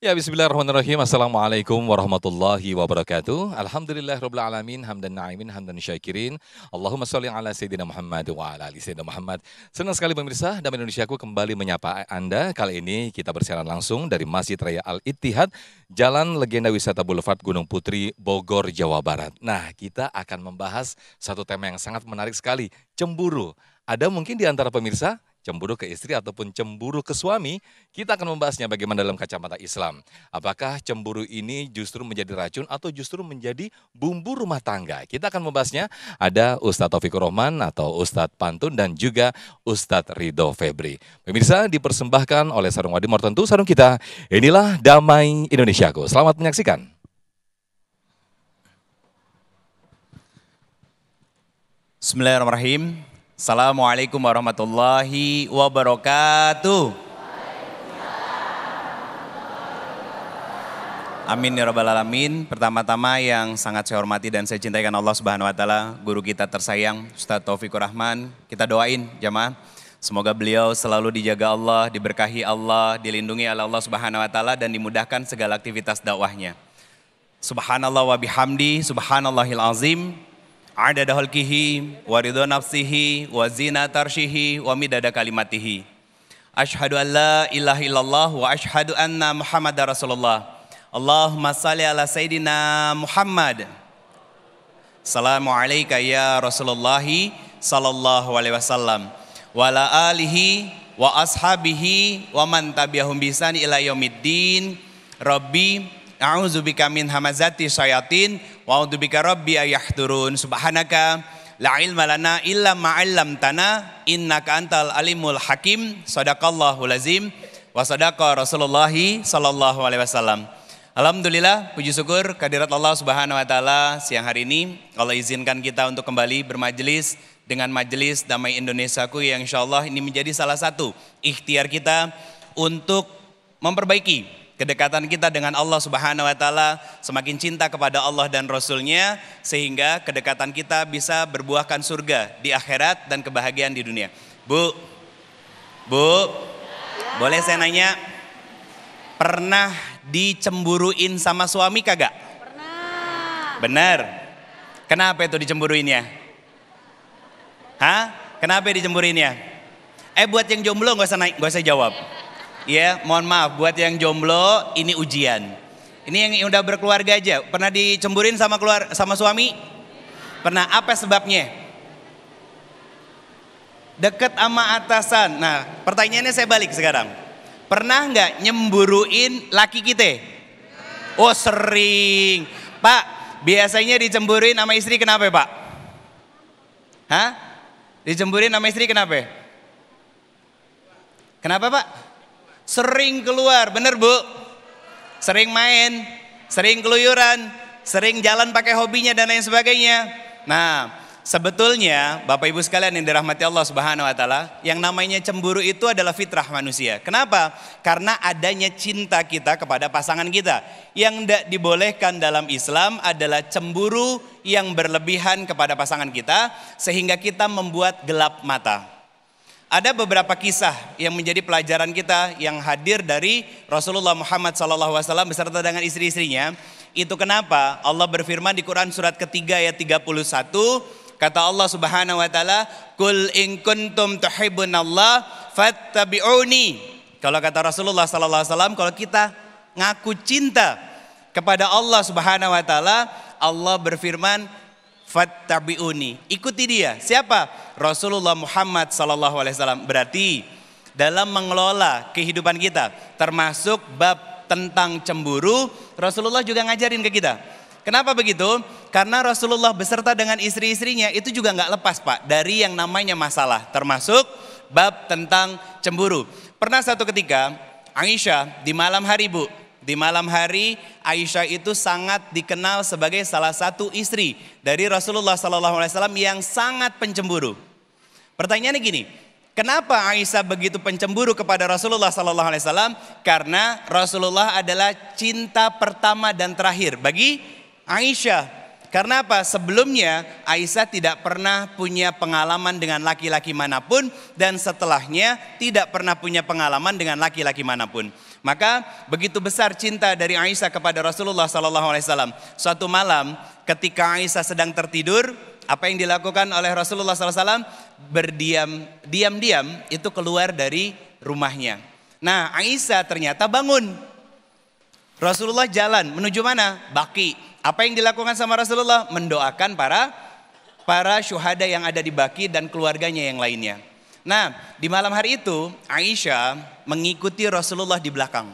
Ya, bismillahirrahmanirrahim. Assalamualaikum warahmatullahi wabarakatuh. Alhamdulillahirabbil alamin, hamdan na'imin, hamdan syakirin. Allahumma sholli ala sayyidina Muhammad wa ala ali sayyidina Muhammad. Senang sekali pemirsa, Damai Indonesiaku kembali menyapa Anda. Kali ini kita bersiaran langsung dari Masjid Raya Al-Ittihad, Jalan Legenda Wisata Boulevard Gunung Putri, Bogor, Jawa Barat. Nah, kita akan membahas satu tema yang sangat menarik sekali, cemburu. Ada mungkin di antara pemirsa cemburu ke istri ataupun cemburu ke suami. Kita akan membahasnya bagaimana dalam kacamata Islam. Apakah cemburu ini justru menjadi racun atau justru menjadi bumbu rumah tangga? Kita akan membahasnya. Ada Ustadz Taufikur Rahman atau Ustadz Pantun dan juga Ustadz Ridho Febri. Pemirsa, dipersembahkan oleh Sarung Wadimor, tentu sarung kita. Inilah Damai Indonesiaku. Selamat menyaksikan. Bismillahirrahmanirrahim. Assalamualaikum warahmatullahi wabarakatuh. Amin ya rabbal alamin. Pertama-tama yang sangat saya hormati dan saya cintai Allah Subhanahu wa taala, guru kita tersayang Ustadz Taufikur Rahman. Kita doain jamaah, semoga beliau selalu dijaga Allah, diberkahi Allah, dilindungi oleh Allah Subhanahu wa taala dan dimudahkan segala aktivitas dakwahnya. Subhanallah wa bihamdi, subhanallahil azim. Adada khalqihi wa ridha nafsihi wa zinata arsyihi wa midada kalimatihi. Asyhadu an la ilaha illallah wa asyhadu anna Muhammadar Rasulullah. Allahumma shalli ala sayidina Muhammad. Assalamu alayka ya Rasulullah sallallahu alaihi wasallam wa ala alihi wa ashabihi wa man tabi'ahum bi ihsan ila yaumiddin. Rabbi a'udzubika min hamazati syayatin wa a'udzubika rabbi ayahdurun. Subhanaka la ilma lana illa ma 'allamtana innaka antal alimul hakim. Shadaqallahul azim wa shadaqa Rasulullah sallallahu alaihi wasallam. Alhamdulillah, puji syukur kehadirat Allah Subhanahu wa taala. Siang hari ini Allah izinkan kita untuk kembali bermajelis dengan majelis Damai Indonesiaku yang insyaallah ini menjadi salah satu ikhtiar kita untuk memperbaiki kedekatan kita dengan Allah Subhanahu wa taala, semakin cinta kepada Allah dan Rasul-Nya, sehingga kedekatan kita bisa berbuahkan surga di akhirat dan kebahagiaan di dunia. Bu, boleh saya nanya, pernah dicemburuin sama suami kagak? Pernah. Benar. Kenapa itu dicemburuinnya? Hah? Kenapa dicemburuinnya? Buat yang jomblo gak usah jawab. Ya, mohon maaf buat yang jomblo, ini ujian. Ini yang udah berkeluarga aja. Pernah dicemburin sama suami? Pernah. Apa sebabnya? Deket sama atasan. Nah, pertanyaannya saya balik sekarang. Pernah nggak nyemburuin laki kita? Oh, sering. Pak, biasanya dicemburuin sama istri kenapa, Pak? Hah? Dicemburuin sama istri kenapa? Kenapa, Pak? Sering keluar, bener Bu? Sering main, sering keluyuran, sering jalan pakai hobinya dan lain sebagainya. Nah, sebetulnya Bapak Ibu sekalian yang dirahmati Allah Subhanahu wa taala, yang namanya cemburu itu adalah fitrah manusia. Kenapa? Karena adanya cinta kita kepada pasangan kita. Yang tidak dibolehkan dalam Islam adalah cemburu yang berlebihan kepada pasangan kita sehingga kita membuat gelap mata. Ada beberapa kisah yang menjadi pelajaran kita yang hadir dari Rasulullah Muhammad SAW beserta dengan istri-istrinya. Itu kenapa Allah berfirman di Quran surat ketiga ayat 31, kata Allah Subhanahu wa taala, "Qul in kuntum tuhibbunallah fattabi'uni." Kalau kata Rasulullah SAW, kalau kita ngaku cinta kepada Allah Subhanahu wa taala, Allah berfirman, fattabi'uni, ikuti dia. Siapa? Rasulullah Muhammad SAW. Berarti dalam mengelola kehidupan kita, termasuk bab tentang cemburu, Rasulullah juga ngajarin ke kita. Kenapa begitu? Karena Rasulullah beserta dengan istri-istrinya itu juga nggak lepas Pak dari yang namanya masalah, termasuk bab tentang cemburu. Pernah satu ketika Aisyah di malam hari Bu, di malam hari Aisyah itu sangat dikenal sebagai salah satu istri dari Rasulullah SAW yang sangat pencemburu. Pertanyaannya gini, kenapa Aisyah begitu pencemburu kepada Rasulullah SAW? Karena Rasulullah adalah cinta pertama dan terakhir bagi Aisyah. Karena apa? Sebelumnya Aisyah tidak pernah punya pengalaman dengan laki-laki manapun dan setelahnya tidak pernah punya pengalaman dengan laki-laki manapun. Maka begitu besar cinta dari Aisyah kepada Rasulullah SAW. Suatu malam ketika Aisyah sedang tertidur, apa yang dilakukan oleh Rasulullah SAW? Diam-diam itu keluar dari rumahnya. Nah, Aisyah ternyata bangun. Rasulullah jalan menuju mana? Baqi. Apa yang dilakukan sama Rasulullah? Mendoakan para syuhada yang ada di Baqi dan keluarganya yang lainnya. Nah, di malam hari itu Aisyah mengikuti Rasulullah di belakang.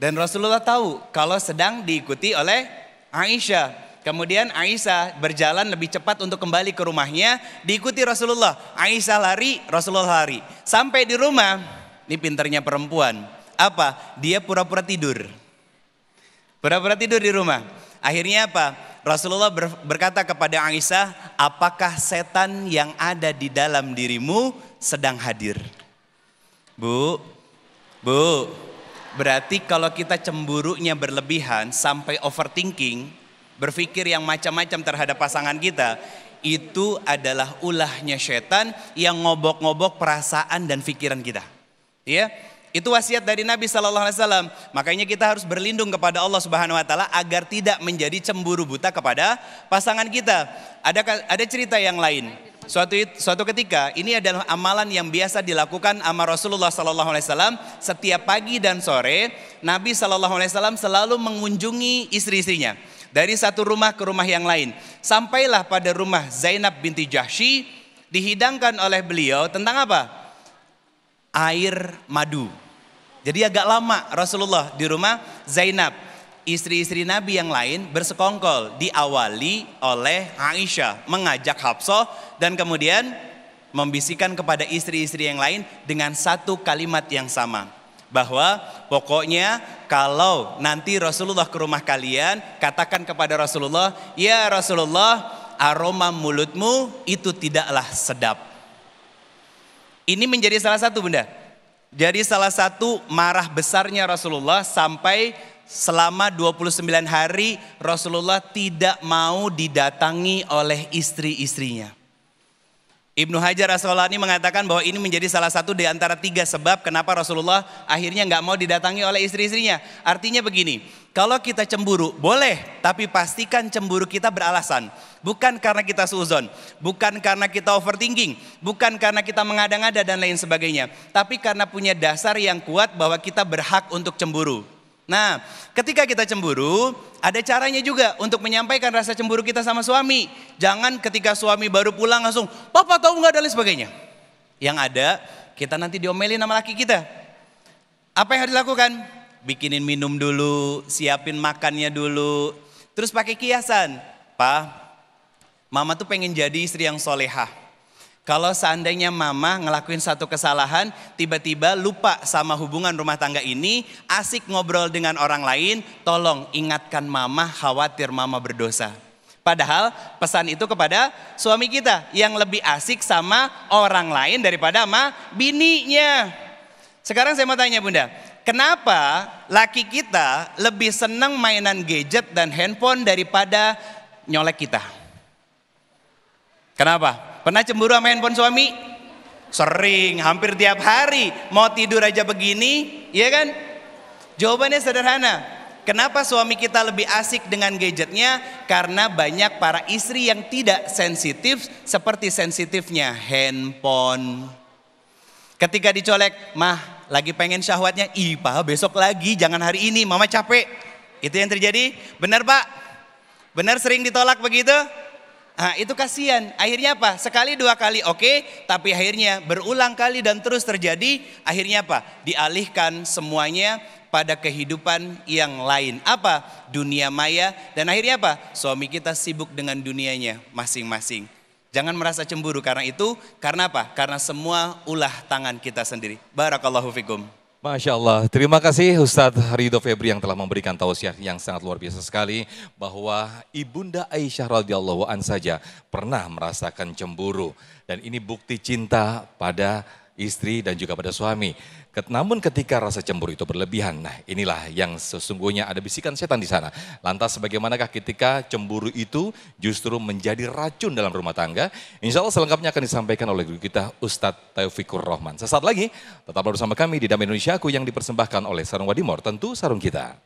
Dan Rasulullah tahu kalau sedang diikuti oleh Aisyah. Kemudian Aisyah berjalan lebih cepat untuk kembali ke rumahnya, diikuti Rasulullah. Aisyah lari, Rasulullah lari. Sampai di rumah, ini pinternya perempuan. Apa? Dia pura-pura tidur. Pura-pura tidur di rumah. Akhirnya apa? Rasulullah berkata kepada Aisyah, apakah setan yang ada di dalam dirimu sedang hadir? Bu, berarti kalau kita cemburunya berlebihan sampai overthinking, berpikir yang macam-macam terhadap pasangan kita, itu adalah ulahnya setan yang ngobok-ngobok perasaan dan pikiran kita. Ya. Itu wasiat dari Nabi SAW. Makanya kita harus berlindung kepada Allah Subhanahu Wa Taala agar tidak menjadi cemburu buta kepada pasangan kita. Ada cerita yang lain. Suatu ketika, ini adalah amalan yang biasa dilakukan sama Rasulullah SAW. Setiap pagi dan sore, Nabi SAW selalu mengunjungi istri-istrinya. Dari satu rumah ke rumah yang lain. Sampailah pada rumah Zainab binti Jahsy, dihidangkan oleh beliau tentang apa? Air madu. Jadi agak lama Rasulullah di rumah Zainab. Istri-istri Nabi yang lain bersekongkol, diawali oleh Aisyah mengajak Hafsah dan kemudian membisikkan kepada istri-istri yang lain dengan satu kalimat yang sama, bahwa pokoknya kalau nanti Rasulullah ke rumah kalian, katakan kepada Rasulullah, ya Rasulullah, aroma mulutmu itu tidaklah sedap. Ini menjadi salah satu, Bunda. Jadi salah satu marah besarnya Rasulullah sampai selama 29 hari Rasulullah tidak mau didatangi oleh istri-istrinya. Ibnu Hajar Asqalani mengatakan bahwa ini menjadi salah satu di antara 3 sebab kenapa Rasulullah akhirnya nggak mau didatangi oleh istri-istrinya. Artinya begini, kalau kita cemburu boleh, tapi pastikan cemburu kita beralasan. Bukan karena kita suuzon, bukan karena kita overthinking, bukan karena kita mengada-ngada dan lain sebagainya. Tapi karena punya dasar yang kuat bahwa kita berhak untuk cemburu. Nah, ketika kita cemburu, ada caranya juga untuk menyampaikan rasa cemburu kita sama suami. Jangan ketika suami baru pulang langsung, papa tahu nggak dan lain sebagainya. Yang ada, kita nanti diomelin sama laki kita. Apa yang harus dilakukan? Bikinin minum dulu, siapin makannya dulu. Terus pakai kiasan. Pa, mama tuh pengen jadi istri yang solehah. Kalau seandainya mama ngelakuin satu kesalahan, tiba-tiba lupa sama hubungan rumah tangga ini, asik ngobrol dengan orang lain, tolong ingatkan mama, khawatir mama berdosa. Padahal pesan itu kepada suami kita yang lebih asik sama orang lain daripada sama bininya. Sekarang saya mau tanya Bunda, kenapa laki kita lebih senang mainan gadget dan handphone daripada nyolek kita? Kenapa? Pernah cemburu sama handphone suami? Sering, hampir tiap hari. Mau tidur aja begini, iya kan? Jawabannya sederhana. Kenapa suami kita lebih asik dengan gadgetnya? Karena banyak para istri yang tidak sensitif seperti sensitifnya handphone. Ketika dicolek, mah lagi pengen syahwatnya, ih pak besok lagi, jangan hari ini, mama capek. Itu yang terjadi, benar pak? Benar sering ditolak begitu? Nah, itu kasihan. Akhirnya apa? Sekali 2 kali oke, tapi akhirnya berulang kali dan terus terjadi. Akhirnya apa? Dialihkan semuanya pada kehidupan yang lain. Apa? Dunia maya. Dan akhirnya apa? Suami kita sibuk dengan dunianya masing-masing. Jangan merasa cemburu karena itu. Karena apa? Karena semua ulah tangan kita sendiri. Barakallahu fikum. Masya Allah, terima kasih Ustadz Ridho Febri yang telah memberikan tausiah yang sangat luar biasa sekali bahwa Ibunda Aisyah radhiyallahu an saja pernah merasakan cemburu dan ini bukti cinta pada istri dan juga pada suami. Namun ketika rasa cemburu itu berlebihan, nah inilah yang sesungguhnya ada bisikan setan di sana. Lantas bagaimanakah ketika cemburu itu justru menjadi racun dalam rumah tangga? Insya Allah selengkapnya akan disampaikan oleh guru kita Ustadz Taufikur Rahman. Sesaat lagi tetaplah bersama kami di Damai Indonesiaku yang dipersembahkan oleh Sarung Wadimor, tentu sarung kita.